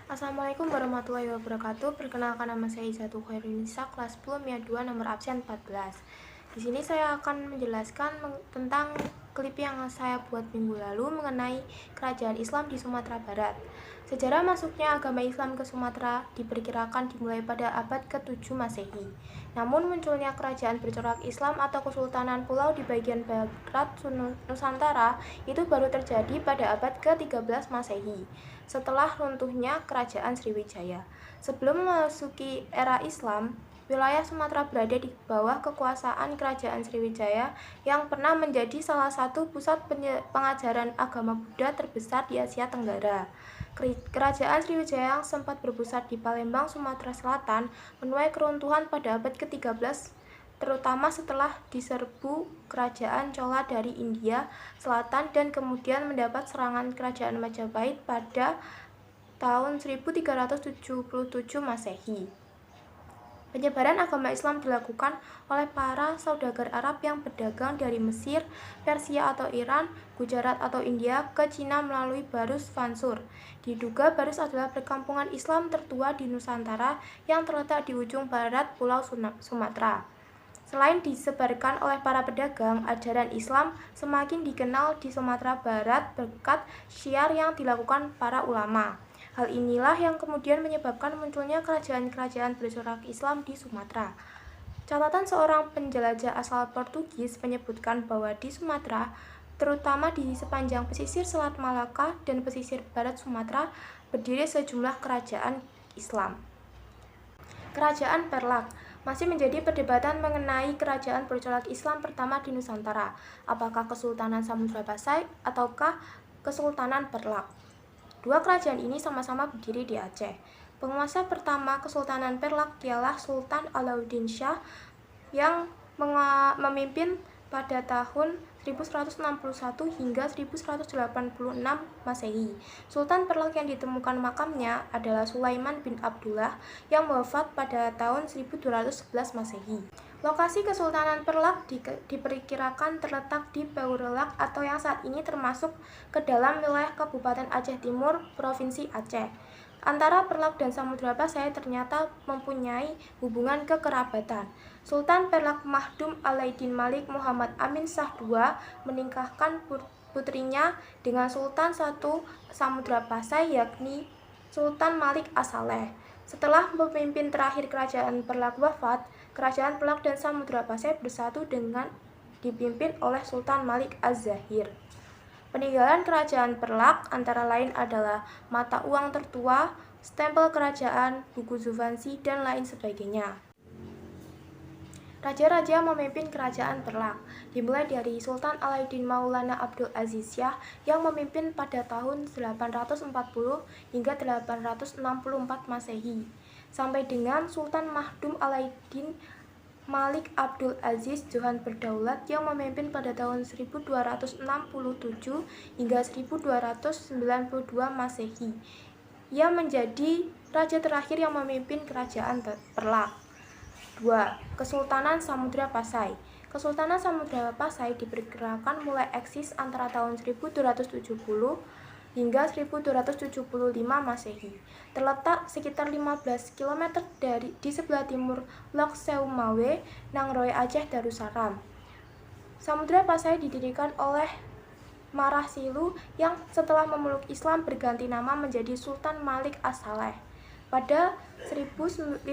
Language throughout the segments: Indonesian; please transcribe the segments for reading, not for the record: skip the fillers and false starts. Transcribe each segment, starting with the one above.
Assalamualaikum warahmatullahi wabarakatuh. Perkenalkan, nama saya Izzatu Khairunisa, kelas 10 MIA 2 nomor absen 14. Di sini saya akan menjelaskan tentang klip yang saya buat minggu lalu mengenai kerajaan Islam di Sumatera Barat. Sejarah masuknya agama Islam ke Sumatera diperkirakan dimulai pada abad ke-7 Masehi. Namun munculnya kerajaan bercorak Islam atau Kesultanan Pulau di bagian barat Nusantara itu baru terjadi pada abad ke-13 Masehi, setelah runtuhnya kerajaan Sriwijaya. Sebelum memasuki era Islam, wilayah Sumatera berada di bawah kekuasaan kerajaan Sriwijaya yang pernah menjadi salah satu pusat pengajaran agama Buddha terbesar di Asia Tenggara. Kerajaan Sriwijaya yang sempat berpusat di Palembang, Sumatera Selatan, menuai keruntuhan pada abad ke-13, terutama setelah diserbu kerajaan Chola dari India Selatan dan kemudian mendapat serangan kerajaan Majapahit pada tahun 1377 Masehi. Penyebaran agama Islam dilakukan oleh para saudagar Arab yang berdagang dari Mesir, Persia atau Iran, Gujarat atau India ke Cina melalui Barus Fansur. Diduga Barus adalah perkampungan Islam tertua di Nusantara yang terletak di ujung barat Pulau Sumatera. Selain disebarkan oleh para pedagang, ajaran Islam semakin dikenal di Sumatera Barat berkat syiar yang dilakukan para ulama. Hal inilah yang kemudian menyebabkan munculnya kerajaan-kerajaan bercorak Islam di Sumatera. Catatan seorang penjelajah asal Portugis menyebutkan bahwa di Sumatera, terutama di sepanjang pesisir Selat Malaka dan pesisir barat Sumatera, berdiri sejumlah kerajaan Islam. Kerajaan Perlak masih menjadi perdebatan mengenai kerajaan bercorak Islam pertama di Nusantara, apakah Kesultanan Samudra Pasai ataukah Kesultanan Perlak. Dua kerajaan ini sama-sama berdiri di Aceh. Penguasa pertama Kesultanan Perlak ialah Sultan Alauddin Shah yang memimpin pada tahun 1161 hingga 1186 Masehi. Sultan Perlak yang ditemukan makamnya adalah Sulaiman bin Abdullah yang wafat pada tahun 1211 Masehi. Lokasi Kesultanan Perlak diperkirakan terletak di Peurelak atau yang saat ini termasuk ke dalam wilayah Kabupaten Aceh Timur, Provinsi Aceh. Antara Perlak dan Samudra Pasai ternyata mempunyai hubungan kekerabatan. Sultan Perlak Mahdum Alaiddin Malik Muhammad Amin Shah II menikahkan putrinya dengan Sultan satu Samudra Pasai, yakni Sultan Malik As-Saleh. Setelah pemimpin terakhir kerajaan Perlak wafat, kerajaan Perlak dan Samudra Pasai bersatu dengan dipimpin oleh Sultan Malik Az-Zahir. Peninggalan kerajaan Perlak antara lain adalah mata uang tertua, stempel kerajaan, buku Zuvansi, dan lain sebagainya. Raja-raja memimpin kerajaan Perlak, dimulai dari Sultan Alauddin Maulana Abdul Aziz Shah yang memimpin pada tahun 840 hingga 864 Masehi, sampai dengan Sultan Mahdum Alauddin Malik Abdul Aziz Johan Berdaulat yang memimpin pada tahun 1267 hingga 1292 Masehi. Ia menjadi raja terakhir yang memimpin kerajaan Perlak. 2. Kesultanan Samudra Pasai. Kesultanan Samudra Pasai diperkirakan mulai eksis antara tahun 1270 hingga 1275 Masehi. Terletak sekitar 15 km di sebelah timur Lok Seumawe, Nangroe Aceh Darussalam. Samudra Pasai didirikan oleh Marah Silu yang setelah memeluk Islam berganti nama menjadi Sultan Malik As-Saleh. Pada 1521,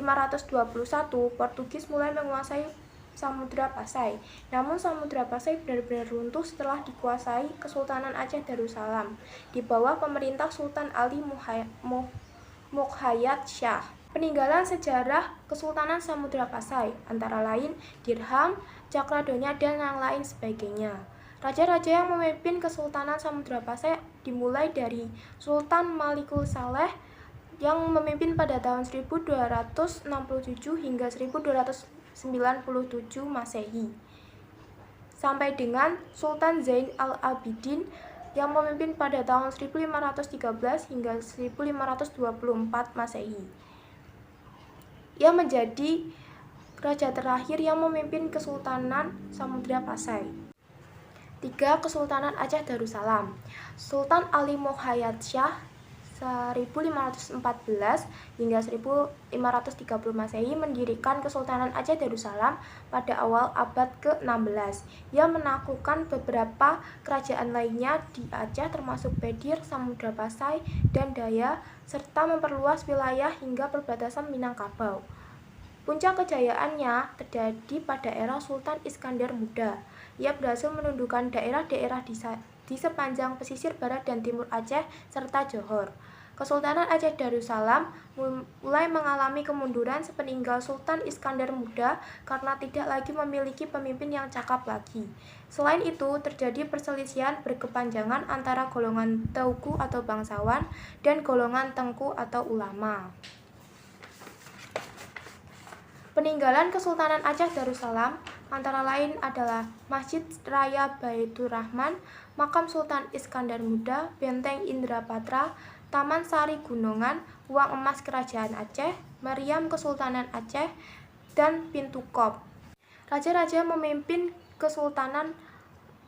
Portugis mulai menguasai Samudra Pasai. Namun Samudra Pasai benar-benar runtuh setelah dikuasai Kesultanan Aceh Darussalam di bawah pemerintah Sultan Ali Muqayyad Shah. Peninggalan sejarah Kesultanan Samudra Pasai antara lain dirham, cakradonya, dan yang lain sebagainya. Raja-raja yang memimpin Kesultanan Samudra Pasai dimulai dari Sultan Malikul Saleh yang memimpin pada tahun 1267 hingga 1297 Masehi, sampai dengan Sultan Zain al-Abidin yang memimpin pada tahun 1513 hingga 1524 Masehi. Ia menjadi raja terakhir yang memimpin Kesultanan Samudra Pasai. 3. Kesultanan Aceh Darussalam. Sultan Ali Muqayyad Shah 1514 hingga 1530 Masehi mendirikan Kesultanan Aceh Darussalam pada awal abad ke-16. Ia menaklukkan beberapa kerajaan lainnya di Aceh termasuk Bedir, Samudra Pasai, dan Daya, serta memperluas wilayah hingga perbatasan Minangkabau. Puncak kejayaannya terjadi pada era Sultan Iskandar Muda. Ia berhasil menundukkan daerah-daerah di sepanjang pesisir barat dan timur Aceh serta Johor. Kesultanan Aceh Darussalam mulai mengalami kemunduran sepeninggal Sultan Iskandar Muda karena tidak lagi memiliki pemimpin yang cakap lagi. Selain itu, terjadi perselisihan berkepanjangan antara golongan Teuku atau bangsawan dan golongan Tengku atau ulama. Peninggalan Kesultanan Aceh Darussalam antara lain adalah Masjid Raya Baitur Rahman, Makam Sultan Iskandar Muda, Benteng Indrapatra, Taman Sari Gunungan, Uang Emas Kerajaan Aceh, Meriam Kesultanan Aceh, dan Pintu Kop. Raja-raja memimpin Kesultanan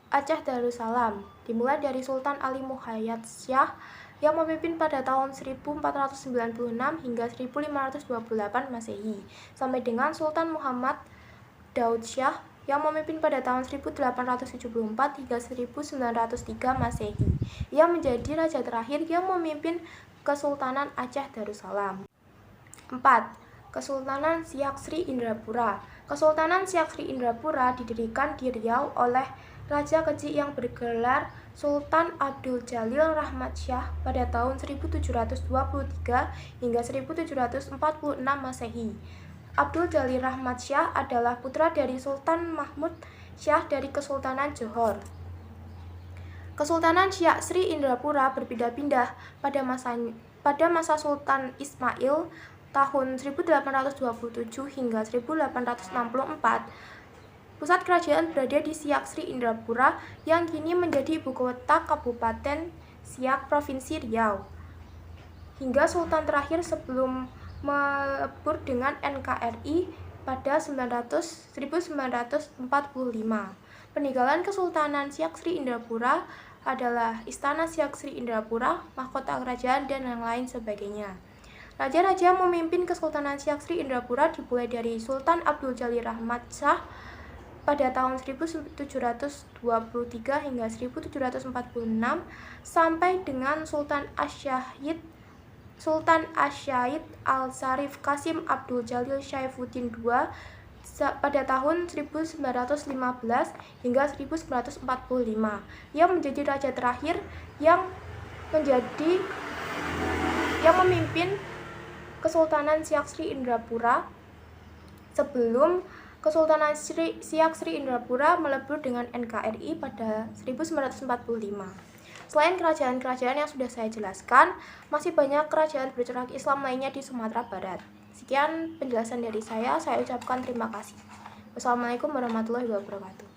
Aceh Darussalam dimulai dari Sultan Ali Muhayyad Syah yang memimpin pada tahun 1496 hingga 1528 Masehi, sampai dengan Sultan Muhammad Daud Syah yang memimpin pada tahun 1874 hingga 1903 Masehi. Ia menjadi raja terakhir yang memimpin Kesultanan Aceh Darussalam. 4. Kesultanan Siak Sri Indrapura. Kesultanan Siak Sri Indrapura didirikan di Riau oleh raja kecil yang bergelar Sultan Abdul Jalil Rahmat Syah pada tahun 1723 hingga 1746 Masehi. Abdul Jalil Rahmat Syah adalah putra dari Sultan Mahmud Syah dari Kesultanan Johor. Kesultanan Siak Sri Indrapura berpindah-pindah pada masa Sultan Ismail tahun 1827 hingga 1864. Pusat kerajaan berada di Siak Sri Indrapura yang kini menjadi ibu kota Kabupaten Siak, Provinsi Riau. Hingga Sultan terakhir sebelum melebur dengan NKRI pada 1945. Peninggalan Kesultanan Siak Sri Indrapura adalah Istana Siak Sri Indrapura, mahkota kerajaan, dan yang lain sebagainya. Raja-raja memimpin Kesultanan Siak Sri Indrapura dimulai dari Sultan Abdul Jalil Rahmat Syah pada tahun 1723 hingga 1746 sampai dengan Sultan Asyahid Al-Sarif Qasim Abdul Jalil Syaifuddin II pada tahun 1915 hingga 1945. Ia menjadi raja terakhir yang memimpin Kesultanan Siak Sri Indrapura sebelum Kesultanan Siak Sri Indrapura melebur dengan NKRI pada 1945. Selain kerajaan-kerajaan yang sudah saya jelaskan, masih banyak kerajaan bercorak Islam lainnya di Sumatera Barat. Sekian penjelasan dari saya ucapkan terima kasih. Wassalamualaikum warahmatullahi wabarakatuh.